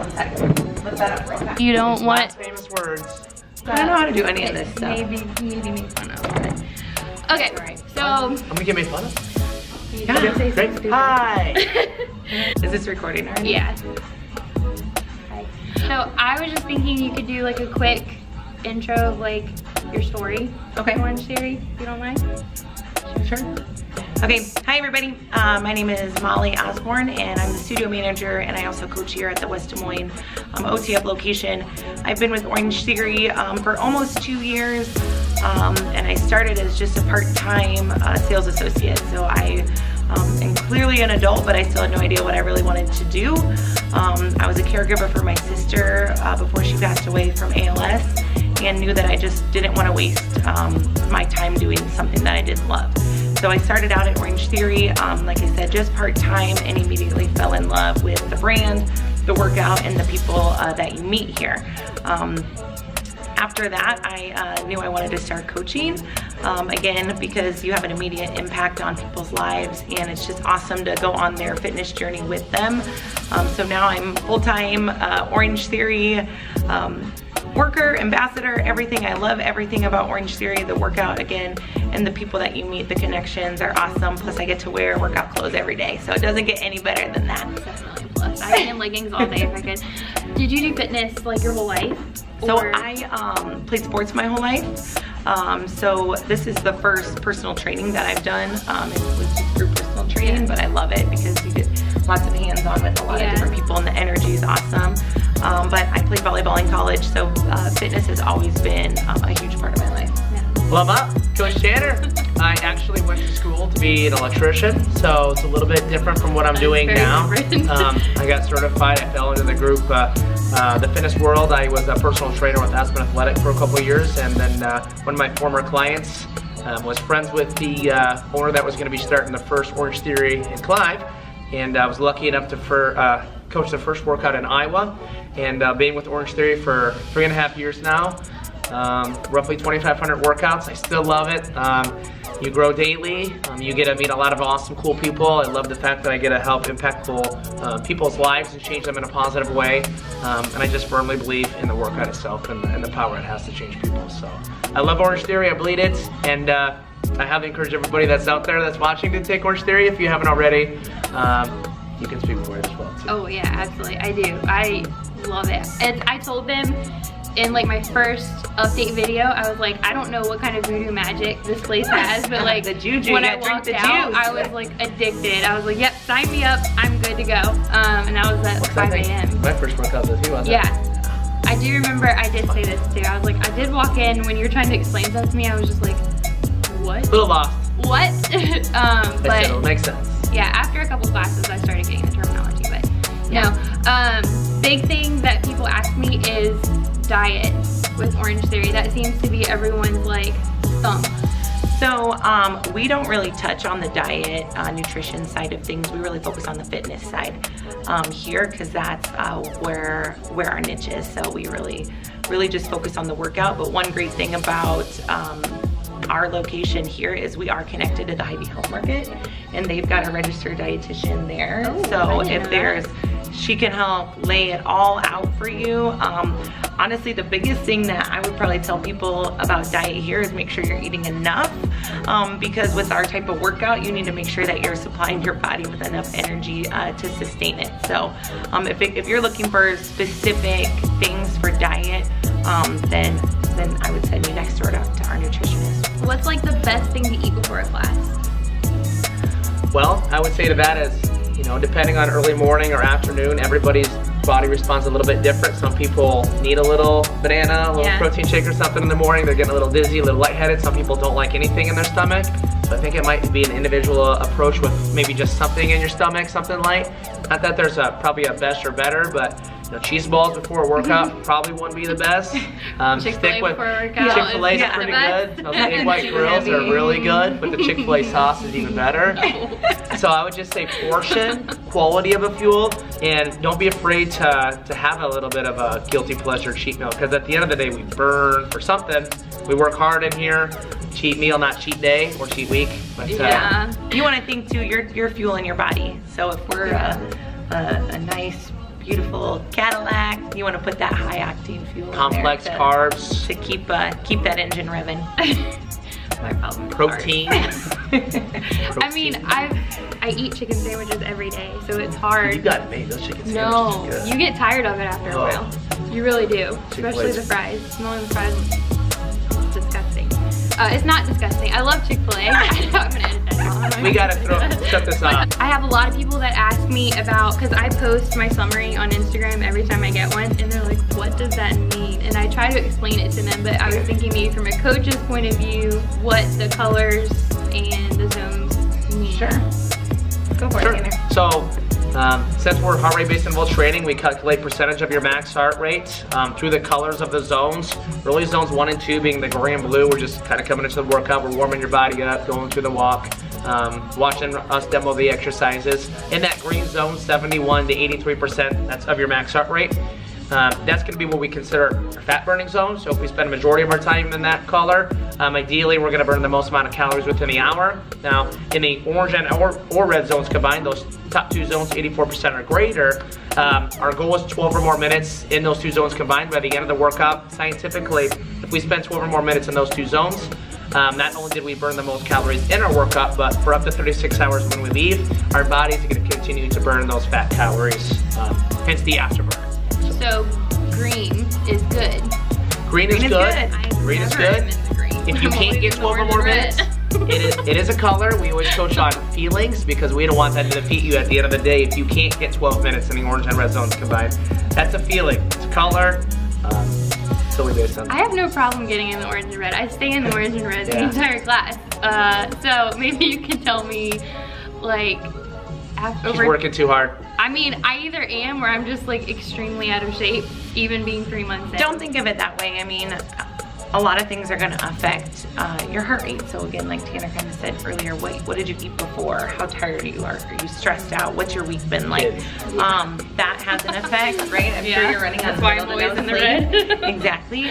one second. Look that up real fast. You don't want famous words. I don't know how to do any of this stuff. Maybe make fun of it. Okay, Right. so I'm gonna get made fun of. Yeah. Great. Hi. Is this recording already? yeah. So I was just thinking you could do like a quick intro of like your story. Okay. Orangetheory, if you don't mind. Sure. Okay, hi everybody. My name is Molly Osborne and I'm the studio manager, and I also coach here at the West Des Moines OTF location. I've been with Orangetheory for almost 2 years, and I started as just a part-time sales associate. So I am clearly an adult, but I still had no idea what I really wanted to do. I was a caregiver for my sister before she passed away from ALS, and knew that I just didn't want to waste my time doing something that I didn't love. So I started out at Orangetheory, like I said, just part-time, and immediately fell in love with the brand, the workout, and the people that you meet here. After that, I knew I wanted to start coaching, again, because you have an immediate impact on people's lives, and it's just awesome to go on their fitness journey with them. So now I'm full-time Orangetheory worker, ambassador, everything. I love everything about Orangetheory, the workout, again, and the people that you meet, the connections are awesome. Plus I get to wear workout clothes every day, so it doesn't get any better than that. Definitely a plus. I wear leggings all day if I could. Did you do fitness like your whole life? So I played sports my whole life. So this is the first personal training that I've done. It was just group personal training, but I love it because you get lots of hands-on with a lot of different people, and the energy is awesome. But I played volleyball in college, so fitness has always been a huge part of my life. Love up, Coach Tanner. I actually went to school to be an electrician, so it's a little bit different from what I'm doing now. I got certified, I fell into the group, the fitness world. I was a personal trainer with Aspen Athletic for a couple of years, and then one of my former clients was friends with the owner that was going to be starting the first Orangetheory in Clive, and I was lucky enough to coach the first workout in Iowa, and being with Orangetheory for 3.5 years now. Roughly 2,500 workouts. I still love it. You grow daily. You get to meet a lot of awesome, cool people. I love the fact that I get to help impactful people's lives and change them in a positive way. And I just firmly believe in the workout itself and the power it has to change people. So I love Orangetheory. I bleed it, and I highly encourage everybody that's out there that's watching to take Orangetheory if you haven't already. You can speak for it as well too. Oh yeah, absolutely. I do. I love it. And I told them in like my first update video, I was like, I don't know what kind of voodoo magic this place has, but like the juju, when I walked out, I was like addicted. I was like, yep, sign me up, I'm good to go. And that was at 5 a.m. My first workout with you, wasn't it? Yeah. I do remember I did say this too. I was like, I did walk in when you were trying to explain stuff to me, I was just like, what? A little lost. What? But it'll make sense. Yeah, after a couple classes, I started getting the terminology, but no. Big thing that people ask me is diet with Orangetheory. That seems to be everyone's like thumb. So we don't really touch on the diet, nutrition side of things. We really focus on the fitness side here, because that's where our niche is. So we really just focus on the workout. But one great thing about our location here is we are connected to the Hy-Vee Health Market, and they've got a registered dietitian there. So if she can help lay it all out for you. Honestly, the biggest thing that I would probably tell people about diet here is make sure you're eating enough, because with our type of workout, you need to make sure that you're supplying your body with enough energy to sustain it. So if you're looking for specific things for diet, then I would send you next door to our nutritionist. What's like the best thing to eat before a class? Well, I would say to that is, you know, depending on early morning or afternoon, everybody's body responds a little bit different. Some people need a little banana, a little protein shake or something in the morning. They're getting a little dizzy, a little lightheaded. Some people don't like anything in their stomach. So I think it might be an individual approach with maybe just something in your stomach, something light. Not that there's probably a best or better, but you know, cheese balls before a workout probably wouldn't be the best. Stick with Chick-fil-A is pretty good. Those egg white grills are really good, but the Chick-fil-A sauce is even better. So I would just say portion, quality of a fuel, and don't be afraid to have a little bit of a guilty pleasure cheat meal, because at the end of the day we burn for something. We work hard in here. Cheat meal, not cheat day or cheat week. But, you want to think too, you're fueling your body. So if we're a nice beautiful Cadillac. You want to put that high octane fuel complex in there carbs to keep that engine revving. My problem. Protein. I mean, I eat chicken sandwiches every day, so it's hard. You got made those chicken sandwiches. No, Good. you get tired of it after a while. You really do, especially the fries. Smelling the fries is disgusting. It's not disgusting. I love Chick-fil-A. I'm gonna edit that out. We gotta shut this off. I have a lot of people that ask me about, because I post my summary on Instagram every time I get one, and they're like, what does that mean? And I try to explain it to them, but I was thinking maybe from a coach's point of view, what the colors and the zones mean. Sure. Go for it, Tanner. So, since we're heart rate based interval training, we calculate percentage of your max heart rate through the colors of the zones. Really zones 1 and 2 being the gray and blue. We're just kind of coming into the workout. We're warming your body up, going through the walk, watching us demo the exercises. In that green zone, 71 to 83% that's of your max heart rate. That's going to be what we consider our fat burning zone. So if we spend a majority of our time in that color, ideally we're going to burn the most amount of calories within the hour. Now in the orange and or red zones combined, those top 2 zones, 84% or greater, our goal is 12 or more minutes in those 2 zones combined. By the end of the workout, scientifically, if we spend 12 or more minutes in those 2 zones, not only did we burn the most calories in our workout, but for up to 36 hours when we leave, our bodies are going to continue to burn those fat calories, hence the afterburn. So green is good. Green is good. Green is good. If you can't get 12 or more minutes, it is a color. We always coach on feelings because we don't want that to defeat you at the end of the day if you can't get 12 minutes in the orange and red zones combined. That's a feeling. It's a color. Solely based on. I have no problem getting in the orange and red. I stay in the orange and red the entire class. So maybe you can tell me, like, She's working too hard. I mean, I either am or I'm just like extremely out of shape, even being 3 months in. Don't think of it that way. I mean, a lot of things are going to affect your heart rate. So again, like Tanner kind of said earlier, what did you eat before? How tired are you? Are you stressed out? What's your week been like? That has an effect, right? I'm sure you're running on why I'm always in the red. Exactly.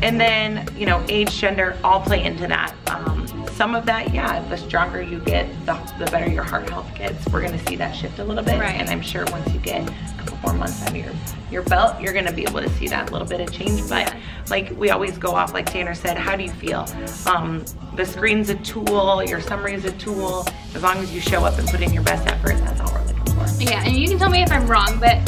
And then, you know, age, gender, all play into that. Some of that, yeah, the stronger you get, the better your heart health gets. We're gonna see that shift a little bit. Right. And I'm sure once you get a couple more months under your belt, you're gonna be able to see that little bit of change. But like we always go off, like Tanner said, how do you feel? The screen's a tool, your summary is a tool. As long as you show up and put in your best effort, that's all we're looking for. Yeah, and you can tell me if I'm wrong, but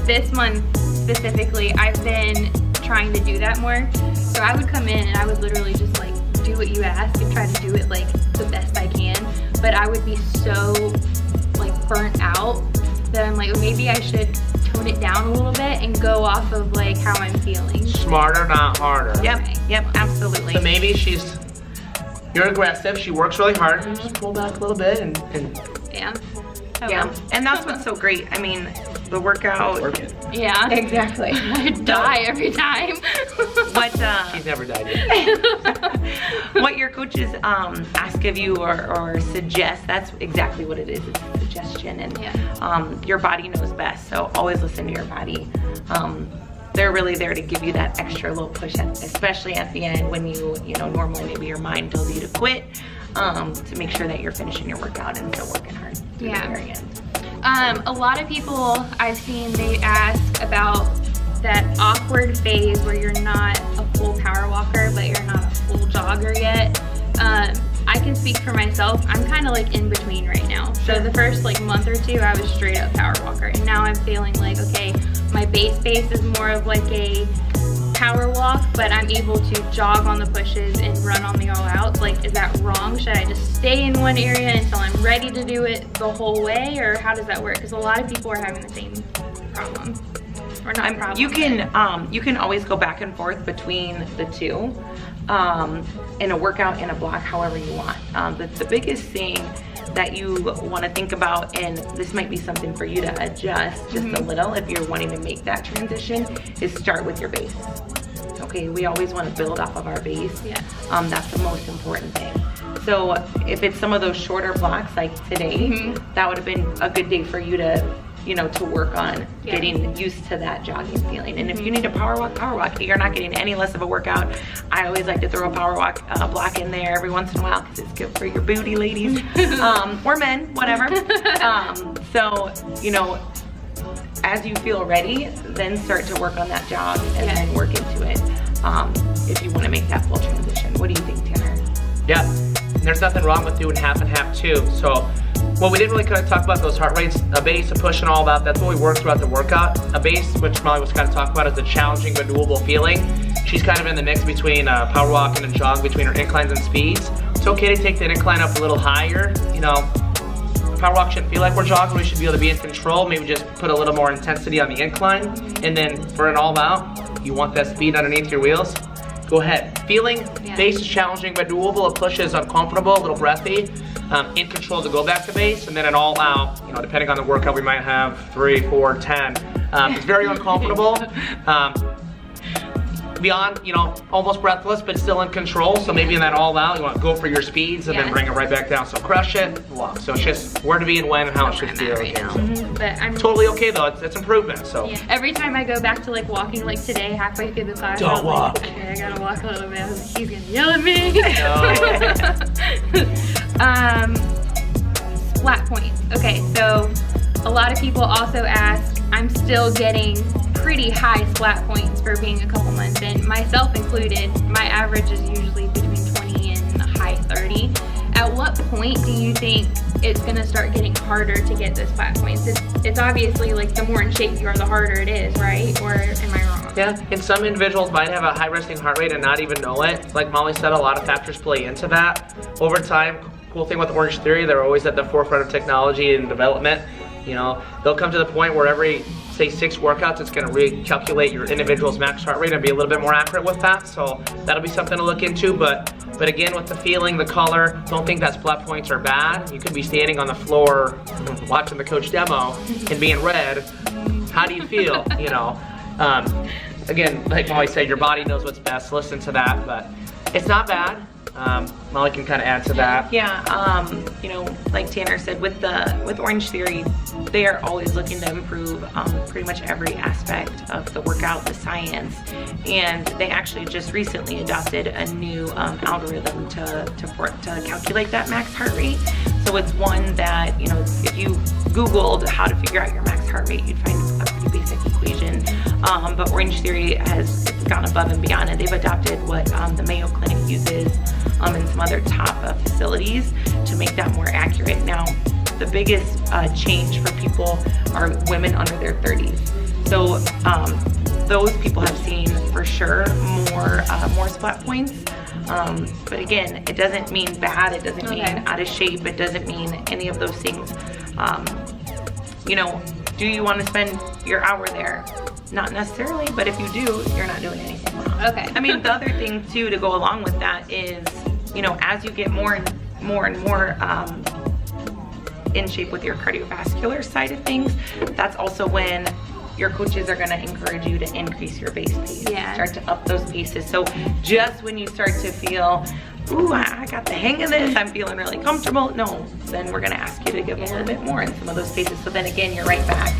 this month specifically, I've been trying to do that more. So I would come in and I would literally just like do what you ask and try to do it like the best I can, but I would be so like burnt out that I'm like, maybe I should tone it down a little bit and go off of like how I'm feeling. Smarter, not harder. Yep, absolutely. So maybe you're aggressive, she works really hard, and just pull back a little bit and yeah. Yeah, and that's what's so great. I mean, the workout. Yeah, exactly. I die every time. What she's never died yet. What your coaches ask of you or suggest, that's exactly what it is. It's a suggestion, and your body knows best. So always listen to your body. They're really there to give you that extra little push, especially at the end when you know, normally maybe your mind tells you to quit, to make sure that you're finishing your workout and still working hard through the very end. A lot of people I've seen, they ask about that awkward phase where you're not a full power walker, but you're not a full jogger yet. I can speak for myself. I'm kind of like in between right now. So the first like month or two, I was straight up power walker, and now I'm feeling like, okay, my base is more of like a power walk, but I'm able to jog on the pushes and run on the all outs. Like, is that wrong? Should I just stay in one area until I'm ready to do it the whole way, or how does that work? Because a lot of people are having the same problem. Or not problem. You can always go back and forth between the two in a workout, in a block, however you want. The biggest thing that you want to think about, and this might be something for you to adjust just a little if you're wanting to make that transition, is start with your base. Okay, we always want to build off of our base. That's the most important thing. So if it's some of those shorter blocks like today, that would have been a good day for you to, you know, to work on getting used to that jogging feeling. And if you need to power walk, you're not getting any less of a workout. I always like to throw a power walk block in there every once in a while because it's good for your booty, ladies, or men, whatever. So, you know, as you feel ready, then start to work on that jog and then work into it if you want to make that full transition. What do you think, Tanner? Yeah, and there's nothing wrong with doing half and half too. So, well, we didn't really kind of talk about those heart rates, a base, a push, and all that. That's what we work throughout the workout. A base, which Molly was kind of talking about, is the challenging but doable feeling. She's kind of in the mix between power walking and jog, between her inclines and speeds. It's okay to take that incline up a little higher. You know, power walk shouldn't feel like we're jogging. We should be able to be in control. Maybe just put a little more intensity on the incline. And then for an all out, you want that speed underneath your wheels. Go ahead. Feeling, base is challenging but doable. A push is uncomfortable, a little breathy. In control to go back to base, and then an all out, you know, depending on the workout, we might have 3, 4, 10. It's very uncomfortable. Beyond, you know, almost breathless, but still in control. So maybe in that all out, you want to go for your speeds and then bring it right back down. So crush it, walk. So it's just where to be and when and how it should feel. Right now. But I'm totally okay though. It's improvement. So every time I go back to like walking, like today, halfway through the class, don't walk. Like, okay, I gotta walk a little bit. I was like, he's gonna yell at me. No. Splat points. Okay, so a lot of people also ask. I'm still getting pretty high splat points for being a couple months in, myself included. My average is usually between 20 and a high 30. At what point do you think it's gonna start getting harder to get those splat points? It's obviously like the more in shape you are, the harder it is, right? Or am I wrong? Yeah, and some individuals might have a high resting heart rate and not even know it. Like Molly said, a lot of factors play into that. Over time, cool thing with Orangetheory, they're always at the forefront of technology and development. You know, they'll come to the point where every, say, 6 workouts, it's gonna recalculate your individual's max heart rate and be a little bit more accurate with that. So that'll be something to look into. But again, with the feeling, the color, don't think that splat points are bad. You could be standing on the floor watching the coach demo and being red. How do you feel? You know, again, like Molly said, your body knows what's best. Listen to that, but it's not bad. Molly can kind of add to that. Yeah, you know, like Tanner said, with Orangetheory, they are always looking to improve pretty much every aspect of the workout, the science, and they actually just recently adopted a new algorithm to calculate that max heart rate. So it's one that, you know, if you Googled how to figure out your max heart rate, you'd find a pretty basic equation. But Orangetheory has gone above and beyond, and they've adopted what the Mayo Clinic uses and some other top facilities to make that more accurate. Now, the biggest change for people are women under their 30s. So those people have seen for sure more splat points. But again, it doesn't mean bad, it doesn't mean out of shape, it doesn't mean any of those things. You know, do you want to spend your hour there? Not necessarily, but if you do, you're not doing anything wrong. Okay. I mean, the other thing too to go along with that is, you know, as you get more and more in shape with your cardiovascular side of things, that's also when your coaches are gonna encourage you to increase your base pace. Yeah. Start to up those paces. So just when you start to feel, ooh, I got the hang of this, I'm feeling really comfortable, no, then we're gonna ask you to give a little bit more in some of those paces. So then again, you're right back,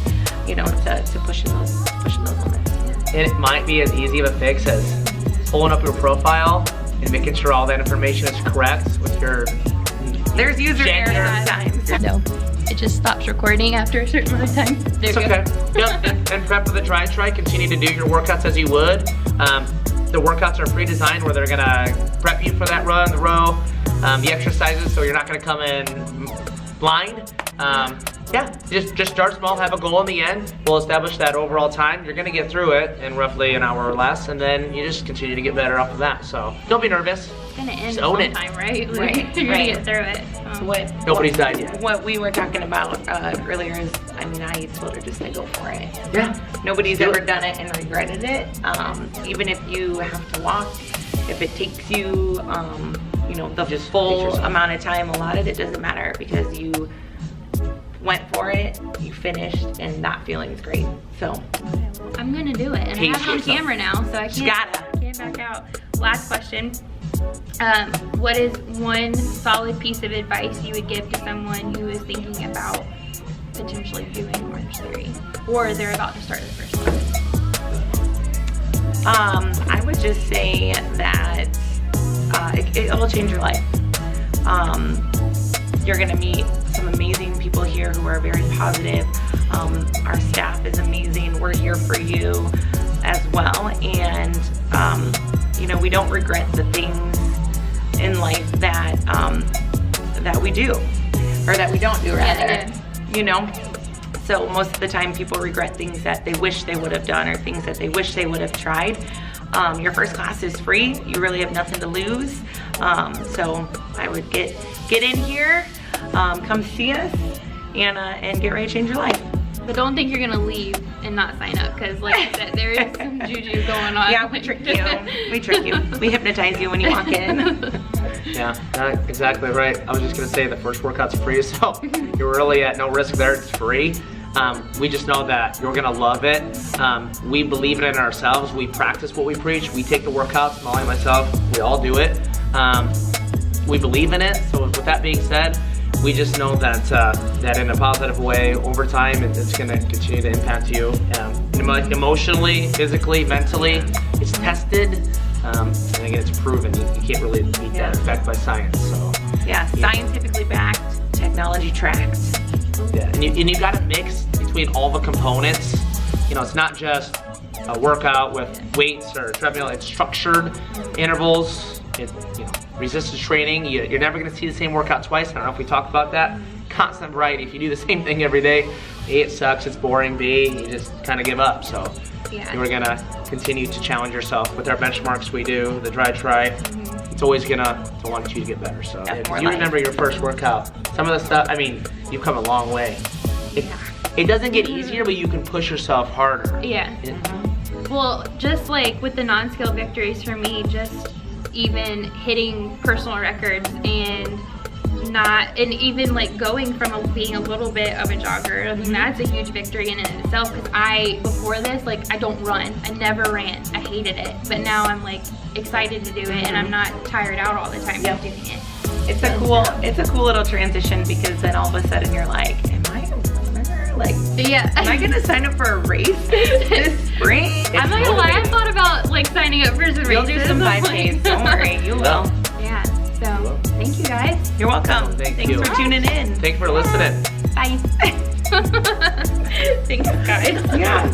you know, to pushing those limits. And it might be as easy of a fix as pulling up your profile and making sure all that information is correct with your There's user error sometimes. No, it just stops recording after a certain amount of time. There it's okay. Yep, and prep for the dry try. Continue to do your workouts as you would. The workouts are pre-designed where they're gonna prep you for that run, the row, the exercises, so you're not gonna come in blind. Yeah, just start small, have a goal in the end. We'll establish that overall time. You're gonna get through it in roughly an hour or less, and then you just continue to get better off of that. So don't be nervous. It's gonna end sometime, right? Like, Right. You're gonna get through it. Nobody's died yet. What we were talking about earlier is, I mean, I told her just to go for it. Yeah. Nobody's ever done it and regretted it. Even if you have to walk, if it takes you, you know, the full amount of time allotted, it doesn't matter because you went for it, you finished, and that feeling's great. So I'm gonna do it, and I have it on camera now, so I can't back out. Last question. What is one solid piece of advice you would give to someone who is thinking about potentially doing Orangetheory, or they're about to start the first class? I would just say that it'll change your life. You're gonna meet some amazing people here who are very positive. Our staff is amazing. We're here for you as well. And, you know, we don't regret the things in life that, that we do, or that we don't do, rather, you know? So most of the time people regret things that they wish they would have done or things that they wish they would have tried. Your first class is free. You really have nothing to lose. So I would get in here, come see us, and get ready to change your life. But don't think you're gonna leave and not sign up, because like I said, there is some juju going on. Yeah, we trick you. We trick you. We hypnotize you when you walk in. Yeah, exactly right. I was just gonna say the first workout's free, so you're really at no risk there. It's free. We just know that you're gonna love it. We believe in it ourselves. We practice what we preach. We take the workouts, Molly and myself, we all do it. We believe in it. So with that being said, we just know that that in a positive way, over time, it's gonna continue to impact you emotionally, physically, mentally. It's tested, and again, it's proven. You can't really beat that effect by science. So yeah, scientifically backed, technology tracked. Yeah, and you gotta mix between all the components. You know, it's not just a workout with weights or treadmill. It's structured intervals. You know, resistance training. You're never gonna see the same workout twice. I don't know if we talked about that. Constant variety. If you do the same thing every day, A, it sucks, it's boring, B, you just kind of give up. So we're gonna continue to challenge yourself with our benchmarks we do, the dry try. It's always gonna want you to get better. So if you remember your first workout, some of the stuff, I mean, you've come a long way. It doesn't get easier, but you can push yourself harder. Yeah. Well, just like with the non-scale victories for me, just even hitting personal records and even like going from being a little bit of a jogger, I mean, that's a huge victory in and of itself, because before this, like, I don't run. I never ran. I hated it. But now I'm like excited to do it, and I'm not tired out all the time doing it. It's a cool little transition, because then all of a sudden you're like, am I a runner? Like, am I gonna sign up for a race this spring? I'm not gonna lie, I thought about like signing up for some races. You'll do some 5Ks, don't worry, you will. Yeah, so thank you guys. You're welcome. Thanks for tuning in. Thanks for listening. Bye. Thanks guys. Yeah.